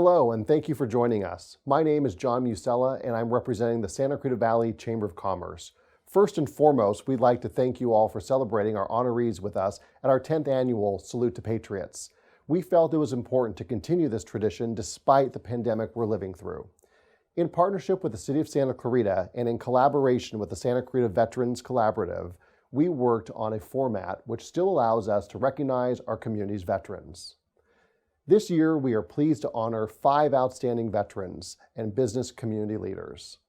Hello, and thank you for joining us. My name is John Musella, and I'm representing the Santa Cruz Valley Chamber of Commerce. First and foremost, we'd like to thank you all for celebrating our honorees with us at our 10th annual Salute to Patriots. We felt it was important to continue this tradition despite the pandemic we're living through. In partnership with the City of Santa Clarita and in collaboration with the Santa Clarita Veterans Collaborative, we worked on a format which still allows us to recognize our community's veterans. This year, we are pleased to honor 5 outstanding veterans and business community leaders.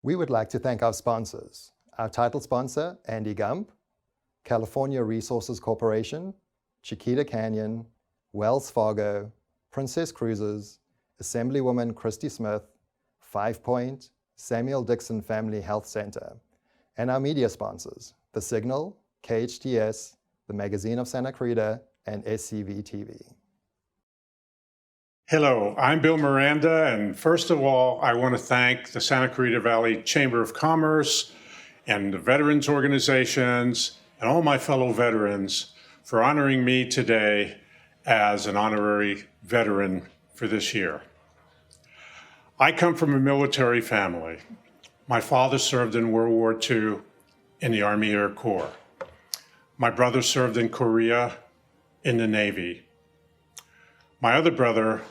We would like to thank our sponsors, our title sponsor, Andy Gump, California Resources Corporation, Chiquita Canyon, Wells Fargo, Princess Cruises, Assemblywoman Christy Smith, Five Point, Samuel Dixon Family Health Center, and our media sponsors, The Signal, KHTS, the Magazine of Santa Clarita, and SCV TV. Hello, I'm Bill Miranda, and first of all, I want to thank the Santa Clarita Valley Chamber of Commerce and the veterans organizations and all my fellow veterans for honoring me today as an honorary veteran for this year. I come from a military family. My father served in World War II in the Army Air Corps. My brother served in Korea in the Navy. My other brother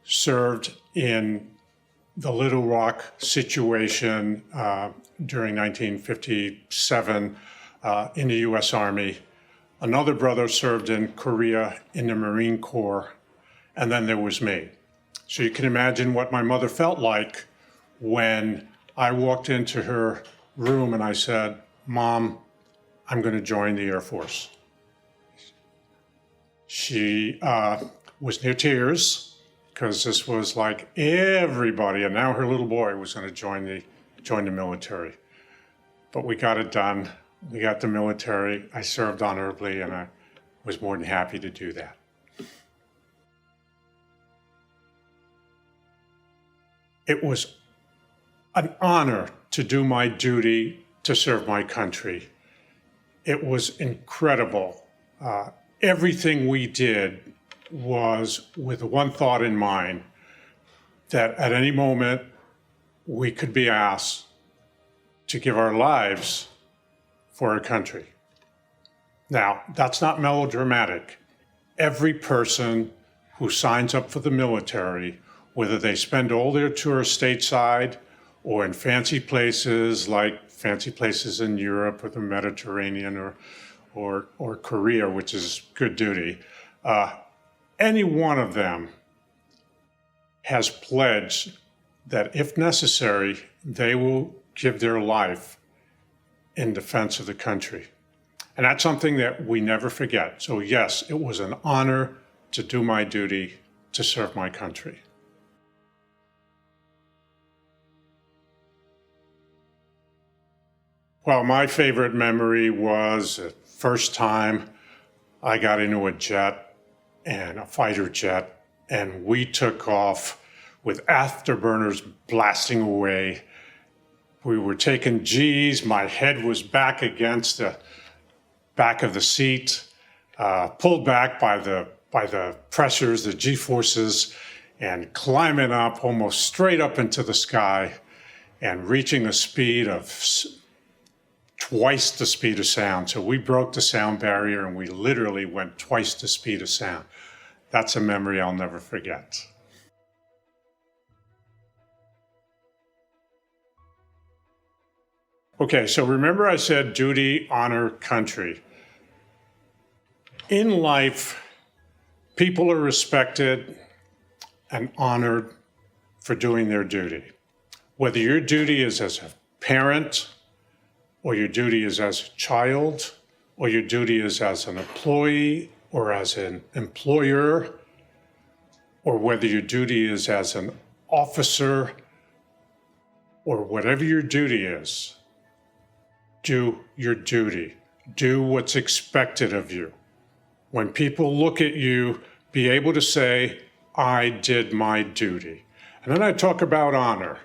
served in the Little Rock situation during 1957 in the U.S. Army. Another brother served in Korea in the Marine Corps, and then there was me. So you can imagine what my mother felt like when I walked into her room and I said, "Mom, I'm going to join the Air Force." She was near tears because this was like everybody, and now her little boy was going to join the military. But we got it done. We got the military. I served honorably, and I was more than happy to do that. It was an honor to do my duty to serve my country. It was incredible. Everything we did was with one thought in mind, that at any moment we could be asked to give our lives for our country. Now, that's not melodramatic. Every person who signs up for the military, whether they spend all their tour stateside or in fancy places in Europe or the Mediterranean or Korea, which is good duty, any one of them has pledged that if necessary, they will give their life in defense of the country. And that's something that we never forget. So yes, it was an honor to do my duty to serve my country. Well, my favorite memory was the first time I got into a jet, and a fighter jet, and we took off with afterburners blasting away. We were taking G's. My head was back against the back of the seat, pulled back by the pressures, the G-forces, and climbing up almost straight up into the sky and reaching a speed of twice the speed of sound. So we broke the sound barrier and we literally went twice the speed of sound. That's a memory I'll never forget. Okay, so remember I said duty, honor, country. In life, people are respected and honored for doing their duty. Whether your duty is as a parent, or your duty is as a child, or your duty is as an employee or as an employer, or whether your duty is as an officer, or whatever your duty is, do your duty. Do what's expected of you. When people look at you, be able to say, "I did my duty." And then I talk about honor.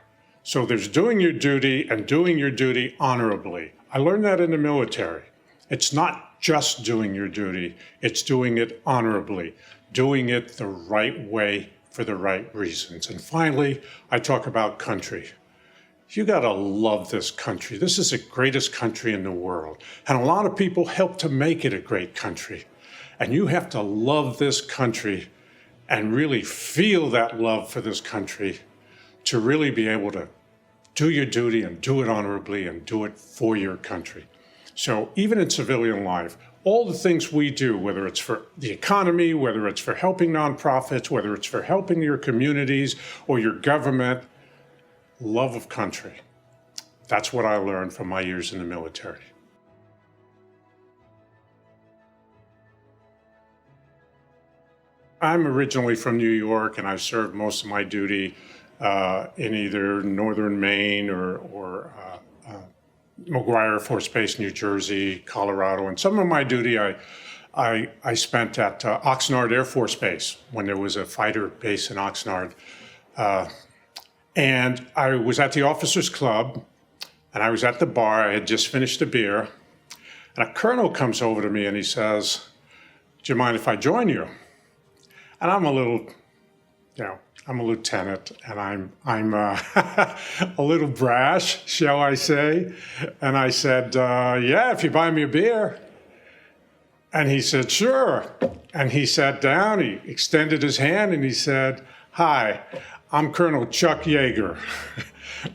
So there's doing your duty and doing your duty honorably. I learned that in the military. It's not just doing your duty, it's doing it honorably. doing it the right way for the right reasons. And finally, I talk about country. You gotta love this country. This is the greatest country in the world. And a lot of people help to make it a great country. And you have to love this country and really feel that love for this country to really be able to do your duty and do it honorably and do it for your country. So even in civilian life, all the things we do, whether it's for the economy, whether it's for helping nonprofits, whether it's for helping your communities or your government, love of country. That's what I learned from my years in the military. I'm originally from New York, and I served most of my duty in either northern Maine or McGuire Air Force Base, New Jersey, Colorado. And some of my duty I spent at Oxnard Air Force Base when there was a fighter base in Oxnard. And I was at the officers club, and I was at the bar. I had just finished a beer, and a colonel comes over to me and he says, "Do you mind if I join you?" And I'm a little, I'm a lieutenant, and I'm a little brash, shall I say? And I said, "Yeah, if you buy me a beer." And he said, "Sure." And he sat down, he extended his hand, and he said, "Hi, I'm Colonel Chuck Yeager."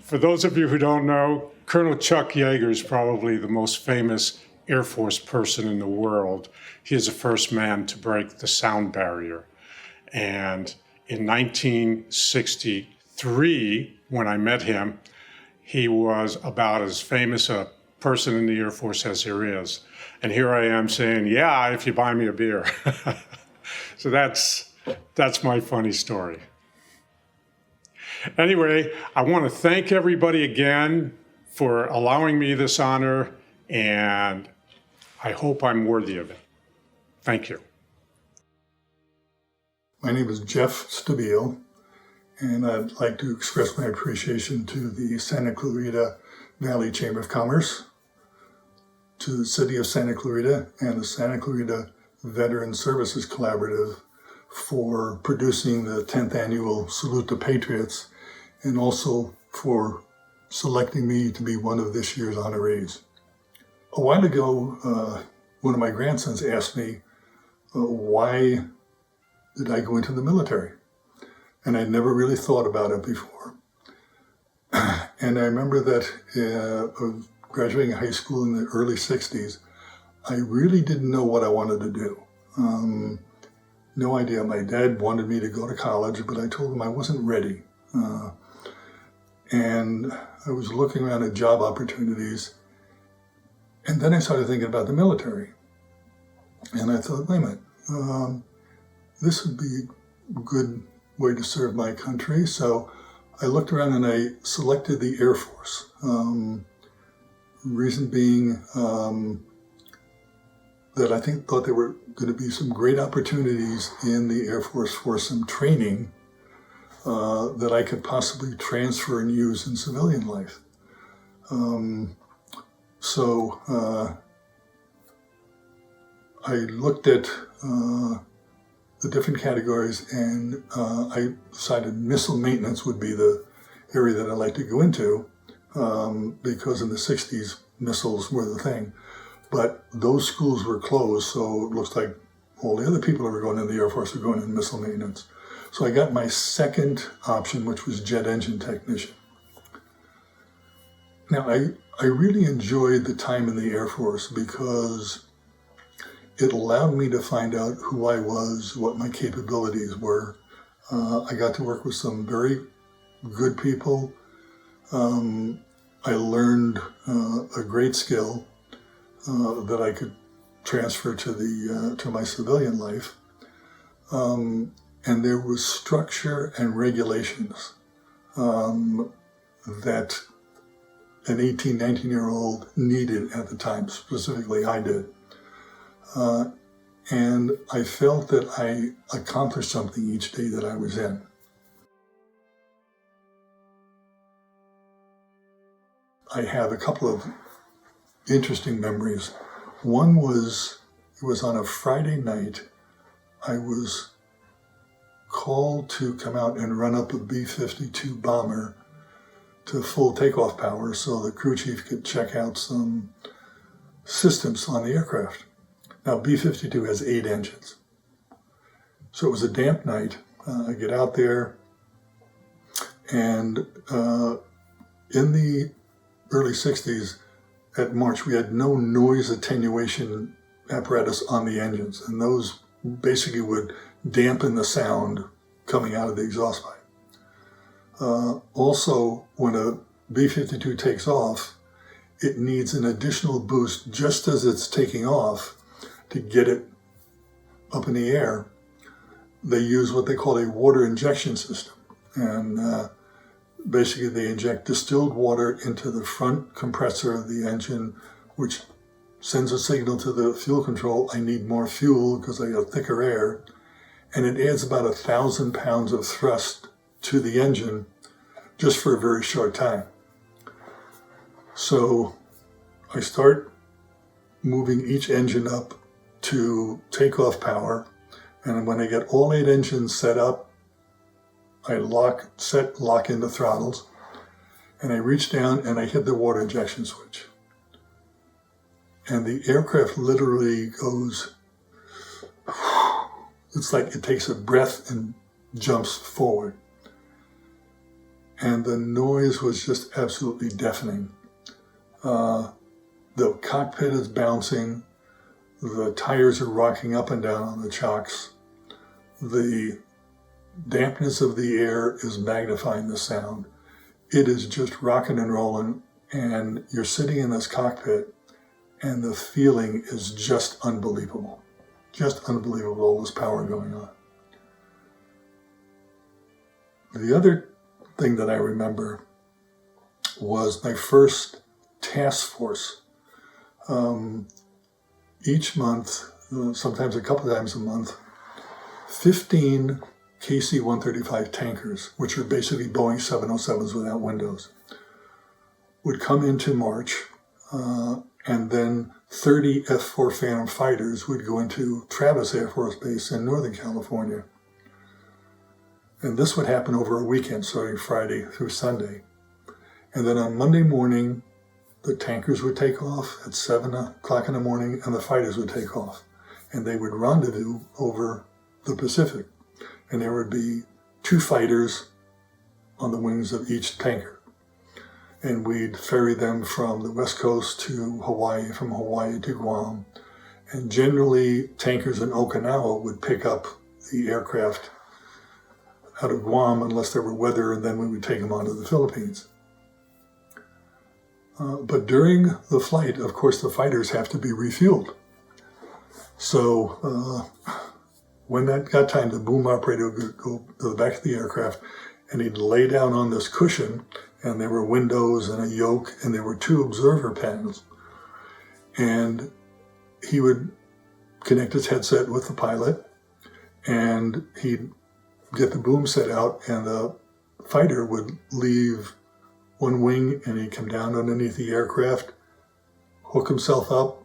For those of you who don't know, Colonel Chuck Yeager is probably the most famous Air Force person in the world. He is the first man to break the sound barrier. And in 1963, when I met him, he was about as famous a person in the Air Force as there is. And here I am saying, "Yeah, if you buy me a beer." So that's my funny story. Anyway, I want to thank everybody again for allowing me this honor, and I hope I'm worthy of it. Thank you. My name is Jeff Stabile, and I'd like to express my appreciation to the Santa Clarita Valley Chamber of Commerce, to the City of Santa Clarita, and the Santa Clarita Veteran Services Collaborative for producing the 10th annual Salute the Patriots, and also for selecting me to be one of this year's honorees. A while ago, one of my grandsons asked me, why did I go into the military? And I never really thought about it before. And I remember that graduating high school in the early 60s, I really didn't know what I wanted to do. No idea. My dad wanted me to go to college, but I told him I wasn't ready. And I was looking around at job opportunities. And then I started thinking about the military. And I thought, wait a minute, this would be a good way to serve my country. So I looked around and I selected the Air Force. Reason being that I thought there were going to be some great opportunities in the Air Force for some training that I could possibly transfer and use in civilian life. So I looked at the different categories, and I decided missile maintenance would be the area that I'd like to go into, because in the 60s, missiles were the thing. But those schools were closed, so it looks like all the other people that were going in the Air Force were going in missile maintenance. So I got my second option, which was jet engine technician. Now, I really enjoyed the time in the Air Force because it allowed me to find out who I was, what my capabilities were. I got to work with some very good people. I learned a great skill that I could transfer to my civilian life. And there was structure and regulations that an 18, 19-year-old needed at the time, specifically I did. And I felt that I accomplished something each day that I was in. I have a couple of interesting memories. One was, it was on a Friday night. I was called to come out and run up a B-52 bomber to full takeoff power so the crew chief could check out some systems on the aircraft. Now, B-52 has 8 engines. So it was a damp night. I get out there, and in the early 60s, at March, we had no noise attenuation apparatus on the engines, and those basically would dampen the sound coming out of the exhaust pipe. Also, when a B-52 takes off, it needs an additional boost just as it's taking off to get it up in the air. They use what they call a water injection system, and basically they inject distilled water into the front compressor of the engine, which sends a signal to the fuel control, I need more fuel because I got thicker air, and it adds about 1,000 pounds of thrust to the engine just for a very short time. So I start moving each engine up to takeoff power, and when I get all 8 engines set up, I lock in the throttles, and I reach down and I hit the water injection switch. And the aircraft literally goes, it's like it takes a breath and jumps forward. And the noise was just absolutely deafening. The cockpit is bouncing, the tires are rocking up and down on the chocks, the dampness of the air is magnifying the sound. It is just rocking and rolling, and you're sitting in this cockpit, and the feeling is just unbelievable. Just unbelievable, all this power going on. The other thing that I remember was my first task force. Each month, sometimes a couple times a month, 15 KC-135 tankers, which are basically Boeing 707s without windows, would come into March, and then 30 F-4 Phantom fighters would go into Travis Air Force Base in Northern California. And this would happen over a weekend, starting Friday through Sunday. And then on Monday morning, the tankers would take off at 7 o'clock in the morning, and the fighters would take off. And they would rendezvous over the Pacific. And there would be 2 fighters on the wings of each tanker. And we'd ferry them from the West Coast to Hawaii, from Hawaii to Guam. And generally, tankers in Okinawa would pick up the aircraft out of Guam unless there were weather, and then we would take them on to the Philippines. But during the flight, of course, the fighters have to be refueled. So when that got time, the boom operator would go to the back of the aircraft, and he'd lay down on this cushion, and there were windows and a yoke, and there were 2 observer panels. And he would connect his headset with the pilot, and he'd get the boom set out, and the fighter would leave one wing, and he'd come down underneath the aircraft, hook himself up,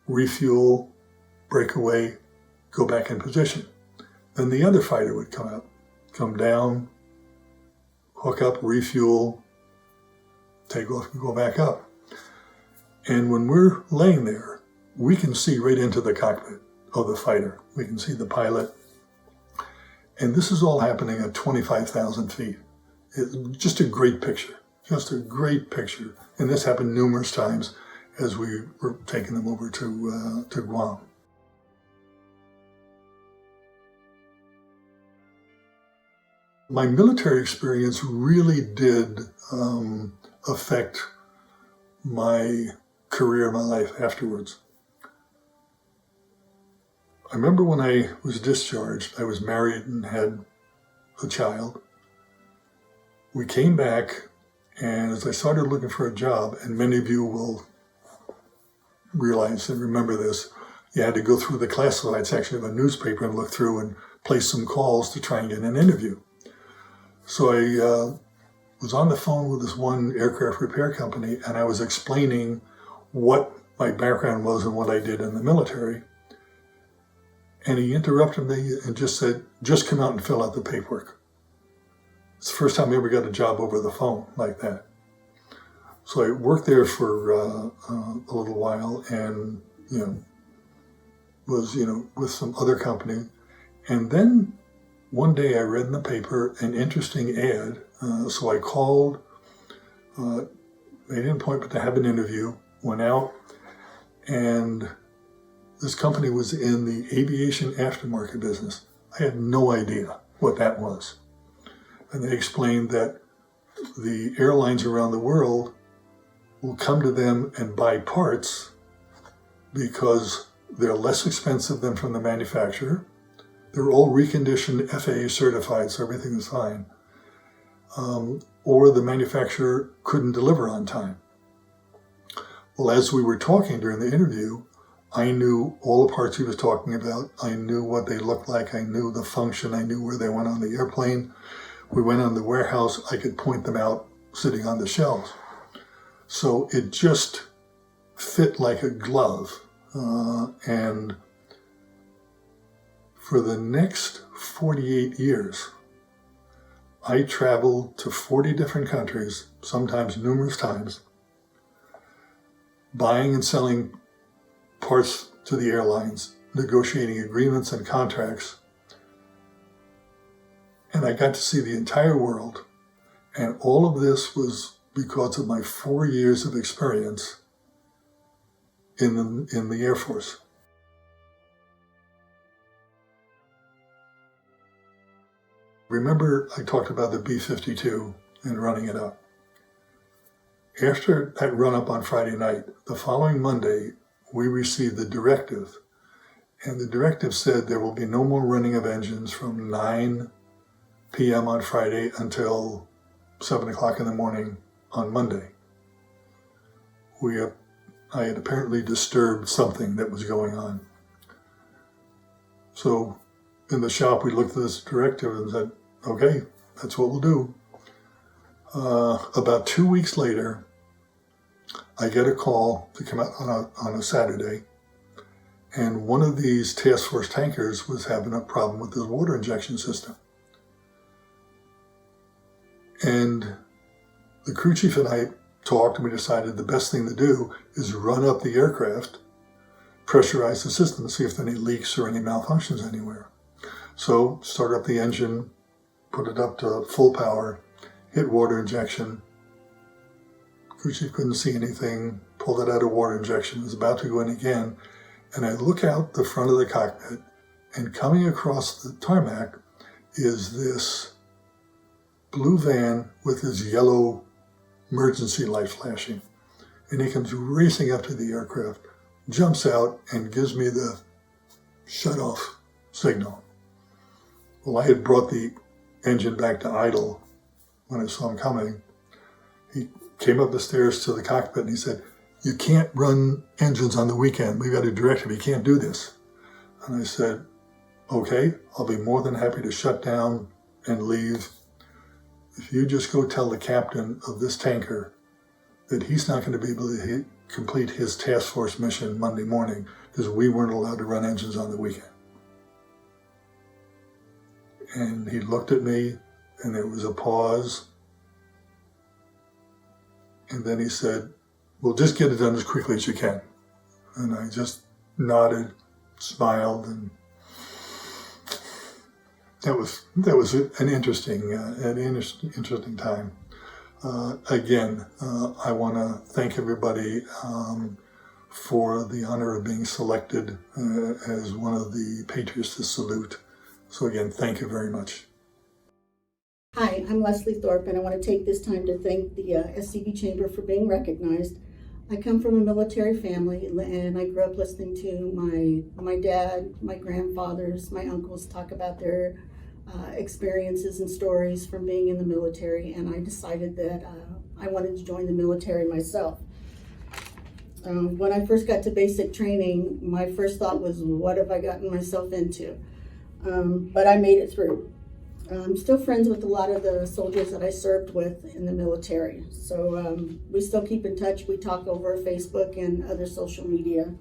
refuel, break away, go back in position. Then the other fighter would come up, come down, hook up, refuel, take off, and go back up. And when we're laying there, we can see right into the cockpit of the fighter. We can see the pilot. And this is all happening at 25,000 feet. It's just a great picture, just a great picture. And this happened numerous times as we were taking them over to Guam. My military experience really did affect my career, my life afterwards. I remember when I was discharged, I was married and had a child. We came back, and as I started looking for a job, and many of you will realize and remember this, you had to go through the classified section of a newspaper and look through and place some calls to try and get an interview. So I was on the phone with this one aircraft repair company, and I was explaining what my background was and what I did in the military. And he interrupted me and just said, just come out and fill out the paperwork. It's the first time I ever got a job over the phone like that. So I worked there for a little while and, was, with some other company. And then one day I read in the paper an interesting ad. So I called, made an appointment to have an interview, went out, and this company was in the aviation aftermarket business. I had no idea what that was. And they explained that the airlines around the world will come to them and buy parts because they're less expensive than from the manufacturer. They're all reconditioned, FAA certified, so everything is fine. Or the manufacturer couldn't deliver on time. Well, as we were talking during the interview, I knew all the parts he was talking about. I knew what they looked like. I knew the function. I knew where they went on the airplane. We went on the warehouse. I could point them out sitting on the shelves. So it just fit like a glove. And for the next 48 years, I traveled to 40 different countries, sometimes numerous times, buying and selling parts to the airlines, negotiating agreements and contracts. And I got to see the entire world. And all of this was because of my 4 years of experience in the Air Force. Remember, I talked about the B-52 and running it up. After that run up on Friday night, the following Monday, we received the directive. And the directive said there will be no more running of engines from 9 p.m. on Friday until 7 o'clock in the morning on Monday. I had apparently disturbed something that was going on. So in the shop, we looked at this directive and said, okay, that's what we'll do. About 2 weeks later, I get a call to come out on a Saturday, and one of these task force tankers was having a problem with the water injection system. And the crew chief and I talked, and we decided the best thing to do is run up the aircraft, pressurize the system, see if there are any leaks or any malfunctions anywhere. So start up the engine, put it up to full power, hit water injection. Crew chief couldn't see anything, pulled it out of water injection, was about to go in again, and I look out the front of the cockpit, and coming across the tarmac is this blue van with his yellow emergency light flashing. And he comes racing up to the aircraft, jumps out, and gives me the shut-off signal. Well, I had brought the engine back to idle when I saw him coming. He came up the stairs to the cockpit and he said, "You can't run engines on the weekend. We've got a directive. You can't do this." And I said, "Okay, I'll be more than happy to shut down and leave. If you just go tell the captain of this tanker that he's not going to be able to complete his task force mission Monday morning because we weren't allowed to run engines on the weekend." And he looked at me, and there was a pause. And then he said, "Well, just get it done as quickly as you can." And I just nodded, smiled, and that was an interesting time. Again, I want to thank everybody for the honor of being selected as one of the Patriots to salute. So again, thank you very much. Hi, I'm Leslie Thorpe, and I want to take this time to thank the SCB Chamber for being recognized. I come from a military family, and I grew up listening to my dad, my grandfathers, my uncles talk about their experiences and stories from being in the military, and I decided that I wanted to join the military myself. When I first got to basic training, my first thought was, what have I gotten myself into? But I made it through. I'm still friends with a lot of the soldiers that I served with in the military. So we still keep in touch. We talk over Facebook and other social media.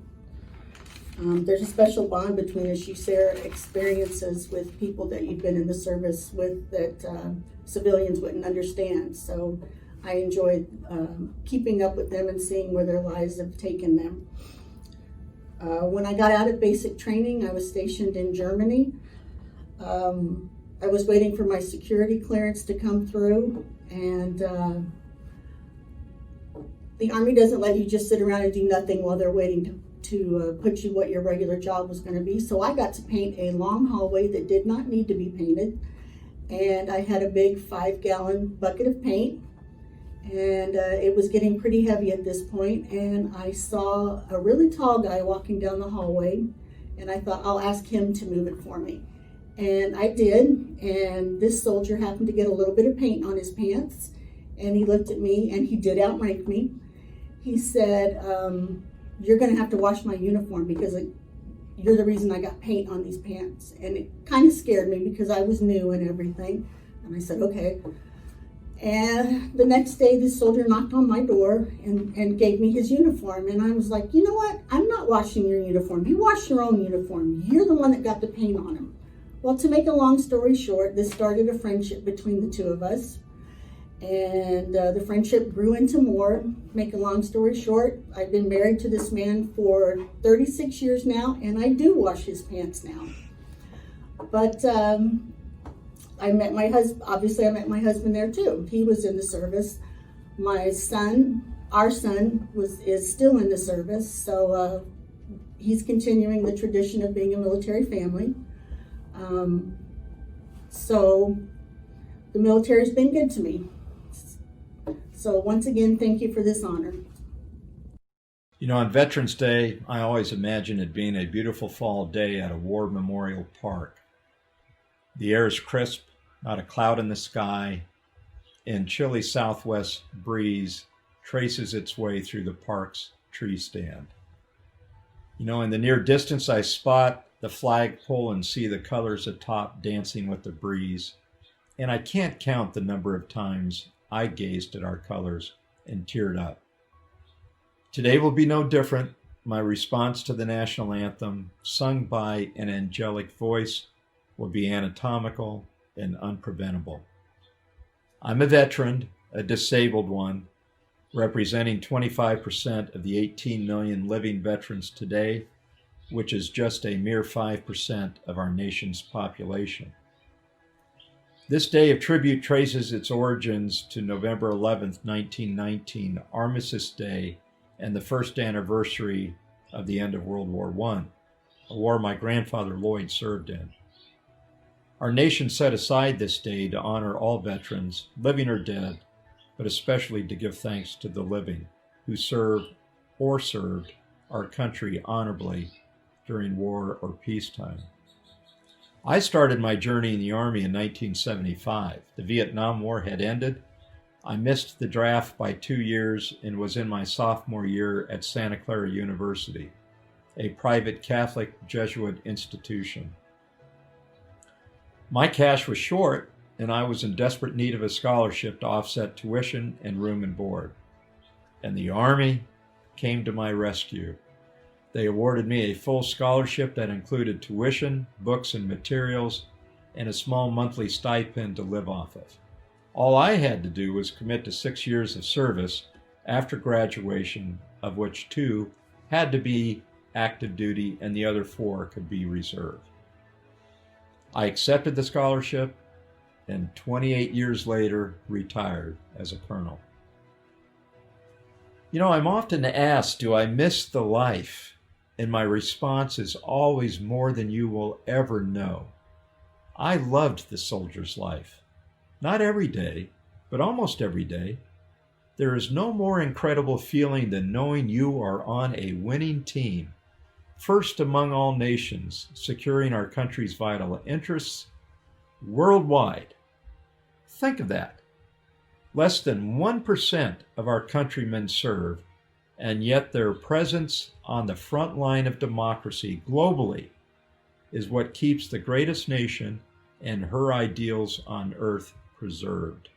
There's a special bond between us. You share experiences with people that you've been in the service with that civilians wouldn't understand. So I enjoyed keeping up with them and seeing where their lives have taken them. When I got out of basic training, I was stationed in Germany. I was waiting for my security clearance to come through, and the Army doesn't let you just sit around and do nothing while they're waiting to put you what your regular job was going to be. So I got to paint a long hallway that did not need to be painted, and I had a big 5-gallon bucket of paint, and it was getting pretty heavy at this point, and I saw a really tall guy walking down the hallway, and I thought, I'll ask him to move it for me. And I did, and this soldier happened to get a little bit of paint on his pants, and he looked at me, and he did outrank me. He said, you're gonna have to wash my uniform because you're the reason I got paint on these pants. And it kind of scared me because I was new and everything. And I said, okay. And the next day, this soldier knocked on my door and gave me his uniform. And I was like, you know what? I'm not washing your uniform. You wash your own uniform. You're the one that got the paint on him. Well, to make a long story short, this started a friendship between the two of us. And the friendship grew into more. Make a long story short, I've been married to this man for 36 years now, and I do wash his pants now. But I met my husband, obviously I met my husband there too. He was in the service. My son, our son, is still in the service, so he's continuing the tradition of being a military family. So the military's been good to me. So once again, thank you for this honor. You know, on Veterans Day, I always imagine it being a beautiful fall day at a war memorial park. The air is crisp, not a cloud in the sky, and chilly southwest breeze traces its way through the park's tree stand. You know, in the near distance, I spot the flagpole and see the colors atop dancing with the breeze, and I can't count the number of times I gazed at our colors and teared up. Today will be no different. My response to the national anthem, sung by an angelic voice, will be anatomical and unpreventable. I'm a veteran, a disabled one, representing 25% of the 18 million living veterans today, which is just a mere 5% of our nation's population. This day of tribute traces its origins to November 11th, 1919, Armistice Day, and the first anniversary of the end of World War I, a war my grandfather Lloyd served in. Our nation set aside this day to honor all veterans, living or dead, but especially to give thanks to the living who served or served our country honorably during war or peacetime. I started my journey in the Army in 1975. The Vietnam War had ended. I missed the draft by 2 years and was in my sophomore year at Santa Clara University, a private Catholic Jesuit institution. My cash was short, and I was in desperate need of a scholarship to offset tuition and room and board. And the Army came to my rescue. They awarded me a full scholarship that included tuition, books and materials, and a small monthly stipend to live off of. All I had to do was commit to 6 years of service after graduation, of which 2 had to be active duty and the other 4 could be reserve. I accepted the scholarship and 28 years later retired as a colonel. You know, I'm often asked, do I miss the life? And my response is always more than you will ever know. I loved the soldier's life. Not every day, but almost every day. There is no more incredible feeling than knowing you are on a winning team, first among all nations, securing our country's vital interests worldwide. Think of that. Less than 1% of our countrymen serve, and yet their presence on the front line of democracy globally is what keeps the greatest nation and her ideals on earth preserved.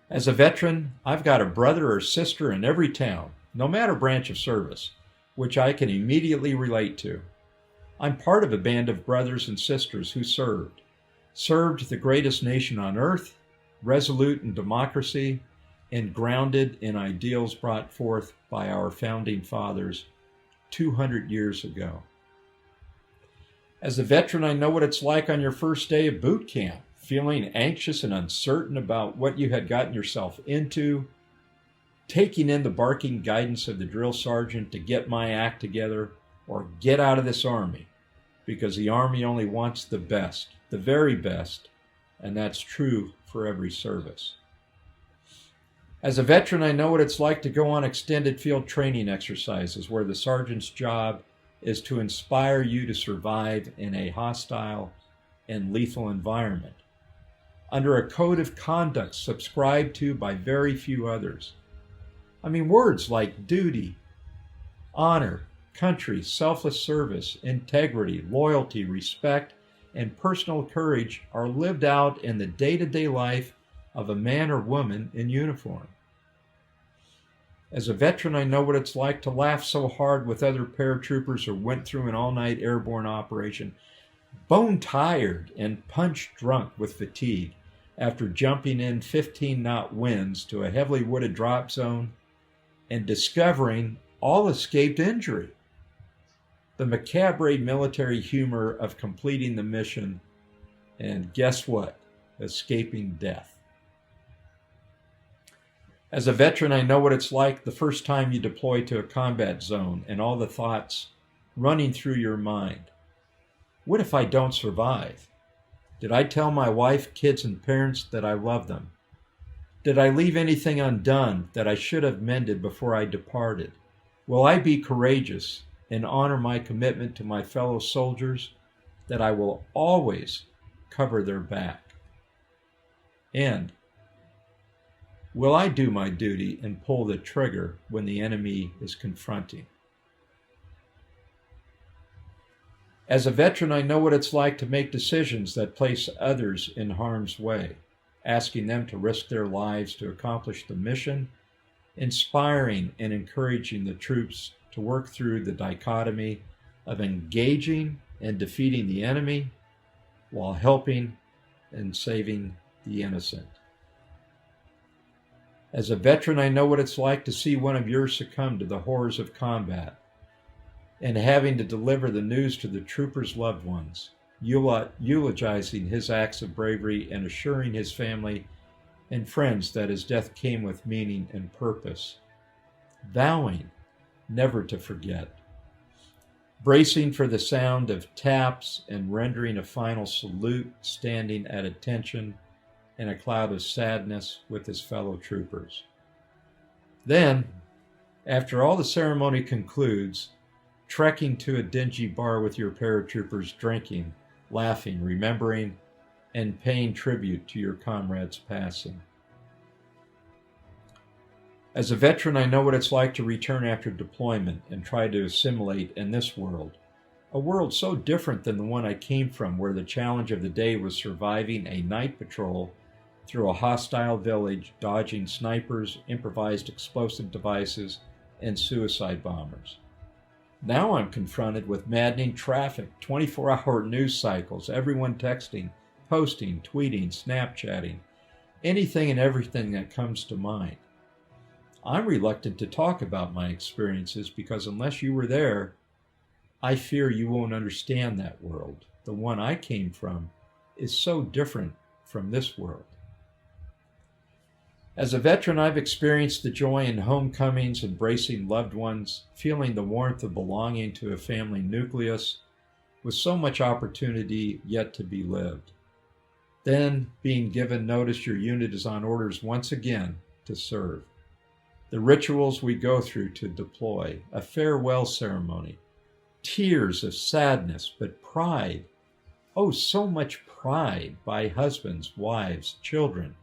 As a veteran, I've got a brother or sister in every town, no matter branch of service, which I can immediately relate to. I'm part of a band of brothers and sisters who served the greatest nation on earth, resolute in democracy, and grounded in ideals brought forth by our founding fathers 200 years ago. As a veteran, I know what it's like on your first day of boot camp, feeling anxious and uncertain about what you had gotten yourself into, taking in the barking guidance of the drill sergeant to get my act together or get out of this Army, because the Army only wants the best, the very best, and that's true for every service. As a veteran, I know what it's like to go on extended field training exercises where the sergeant's job is to inspire you to survive in a hostile and lethal environment, under a code of conduct subscribed to by very few others. I mean, words like duty, honor, country, selfless service, integrity, loyalty, respect, and personal courage are lived out in the day-to-day life of a man or woman in uniform. As a veteran, I know what it's like to laugh so hard with other paratroopers who went through an all-night airborne operation, bone-tired and punch-drunk with fatigue after jumping in 15-knot winds to a heavily wooded drop zone and discovering all escaped injury. The macabre military humor of completing the mission and, guess what, escaping death. As a veteran, I know what it's like the first time you deploy to a combat zone and all the thoughts running through your mind. What if I don't survive? Did I tell my wife, kids, and parents that I love them? Did I leave anything undone that I should have mended before I departed? Will I be courageous and honor my commitment to my fellow soldiers that I will always cover their back? And will I do my duty and pull the trigger when the enemy is confronting? As a veteran, I know what it's like to make decisions that place others in harm's way, asking them to risk their lives to accomplish the mission, inspiring and encouraging the troops to work through the dichotomy of engaging and defeating the enemy while helping and saving the innocent. As a veteran, I know what it's like to see one of yours succumb to the horrors of combat and having to deliver the news to the trooper's loved ones, eulogizing his acts of bravery and assuring his family and friends that his death came with meaning and purpose, vowing never to forget, bracing for the sound of taps and rendering a final salute, standing at attention in a cloud of sadness with his fellow troopers. Then, after all the ceremony concludes, trekking to a dingy bar with your paratroopers, drinking, laughing, remembering, and paying tribute to your comrades' passing. As a veteran, I know what it's like to return after deployment and try to assimilate in this world, a world so different than the one I came from, where the challenge of the day was surviving a night patrol through a hostile village, dodging snipers, improvised explosive devices, and suicide bombers. Now I'm confronted with maddening traffic, 24-hour news cycles, everyone texting, posting, tweeting, Snapchatting, anything and everything that comes to mind. I'm reluctant to talk about my experiences because unless you were there, I fear you won't understand that world. The one I came from is so different from this world. As a veteran, I've experienced the joy in homecomings, embracing loved ones, feeling the warmth of belonging to a family nucleus with so much opportunity yet to be lived. Then being given notice your unit is on orders once again to serve. The rituals we go through to deploy, a farewell ceremony, tears of sadness, but pride, oh, so much pride by husbands, wives, children,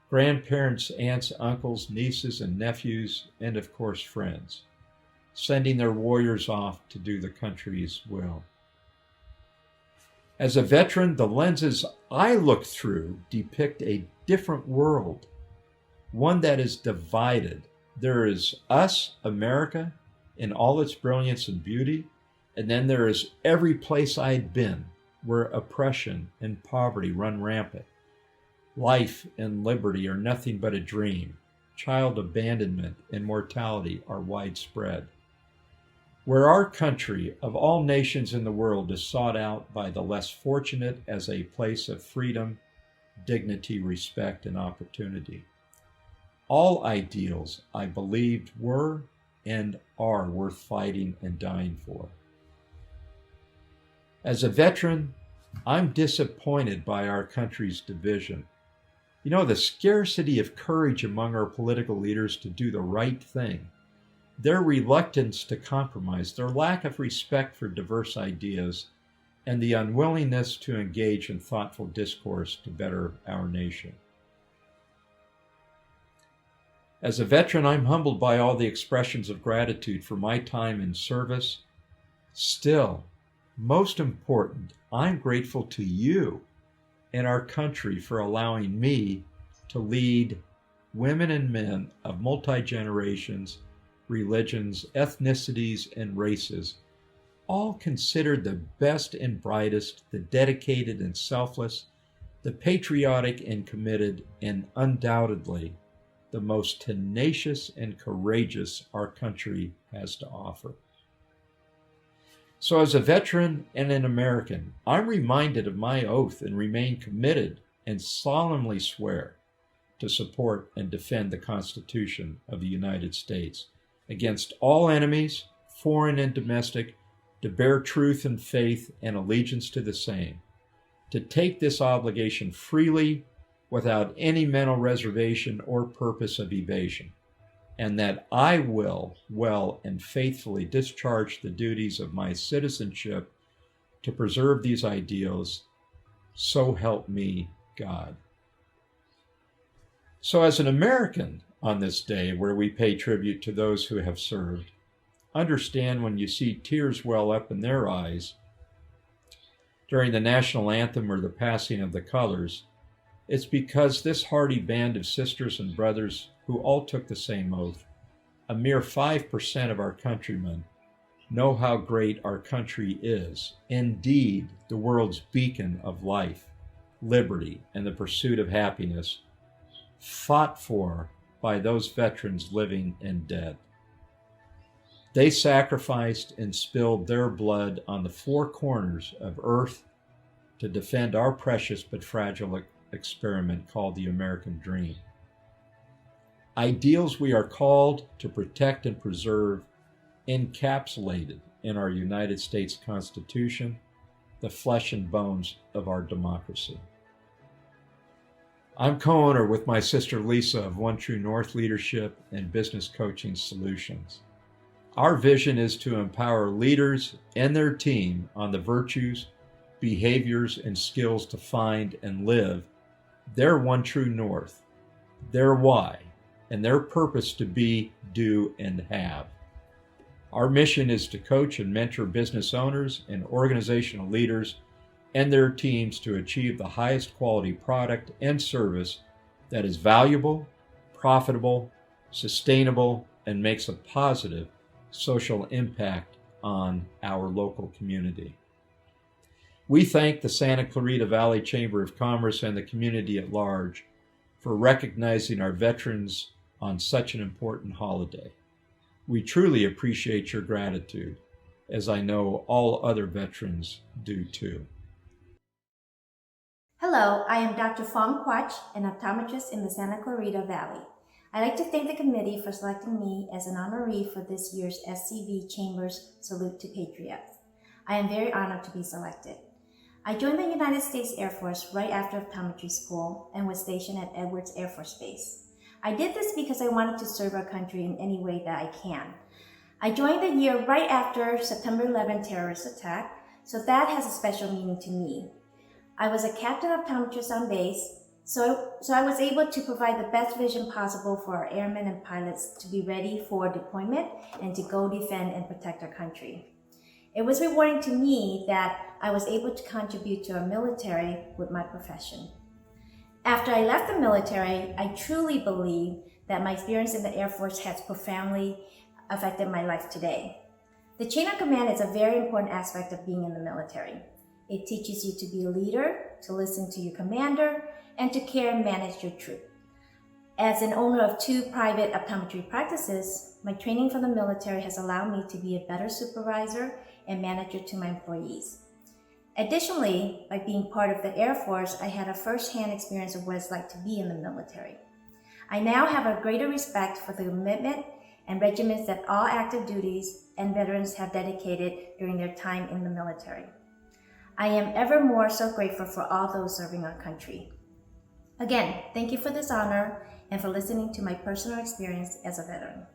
grandparents, aunts, uncles, nieces, and nephews, and of course friends, sending their warriors off to do the country's will. As a veteran, the lenses I look through depict a different world, one that is divided. There is us, America, in all its brilliance and beauty, and then there is every place I'd been where oppression and poverty run rampant. Life and liberty are nothing but a dream. Child abandonment and mortality are widespread. Where our country, of all nations in the world, is sought out by the less fortunate as a place of freedom, dignity, respect, and opportunity. All ideals I believed were and are worth fighting and dying for. As a veteran, I'm disappointed by our country's division. You know, the scarcity of courage among our political leaders to do the right thing, their reluctance to compromise, their lack of respect for diverse ideas, and the unwillingness to engage in thoughtful discourse to better our nation. As a veteran, I'm humbled by all the expressions of gratitude for my time in service. Still, most important, I'm grateful to you and our country for allowing me to lead women and men of multi-generations, religions, ethnicities, and races, all considered the best and brightest, the dedicated and selfless, the patriotic and committed, and undoubtedly the most tenacious and courageous our country has to offer. So as a veteran and an American, I'm reminded of my oath and remain committed and solemnly swear to support and defend the Constitution of the United States against all enemies, foreign and domestic, to bear truth and faith and allegiance to the same, to take this obligation freely without any mental reservation or purpose of evasion, and that I will well and faithfully discharge the duties of my citizenship to preserve these ideals, so help me God. So as an American on this day where we pay tribute to those who have served, understand when you see tears well up in their eyes during the national anthem or the passing of the colors, it's because this hardy band of sisters and brothers who all took the same oath, a mere 5% of our countrymen, know how great our country is, indeed the world's beacon of life, liberty, and the pursuit of happiness, fought for by those veterans living and dead. They sacrificed and spilled their blood on the four corners of earth to defend our precious but fragile experiment called the American dream. Ideals we are called to protect and preserve, encapsulated in our United States Constitution, the flesh and bones of our democracy. I'm co-owner with my sister Lisa of One True North Leadership and Business Coaching Solutions. Our vision is to empower leaders and their team on the virtues, behaviors, and skills to find and live their one true north, their why, and their purpose to be, do, and have. Our mission is to coach and mentor business owners and organizational leaders and their teams to achieve the highest quality product and service that is valuable, profitable, sustainable, and makes a positive social impact on our local community. We thank the Santa Clarita Valley Chamber of Commerce and the community at large for recognizing our veterans on such an important holiday. We truly appreciate your gratitude, as I know all other veterans do too. Hello, I am Dr. Quach, an optometrist in the Santa Clarita Valley. I'd like to thank the committee for selecting me as an honoree for this year's SCV Chambers Salute to Patriots. I am very honored to be selected. I joined the United States Air Force right after optometry school and was stationed at Edwards Air Force Base. I did this because I wanted to serve our country in any way that I can. I joined the year right after September 11 terrorist attack, so that has a special meaning to me. I was a captain optometrist on base, so I was able to provide the best vision possible for our airmen and pilots to be ready for deployment and to go defend and protect our country. It was rewarding to me that I was able to contribute to our military with my profession. After I left the military, I truly believe that my experience in the Air Force has profoundly affected my life today. The chain of command is a very important aspect of being in the military. It teaches you to be a leader, to listen to your commander, and to care and manage your troop. As an owner of 2 private optometry practices, my training for the military has allowed me to be a better supervisor and manager to my employees. Additionally, by being part of the Air Force, I had a first-hand experience of what it's like to be in the military. I now have a greater respect for the commitment and regiments that all active duties and veterans have dedicated during their time in the military. I am ever more so grateful for all those serving our country. Again, thank you for this honor and for listening to my personal experience as a veteran.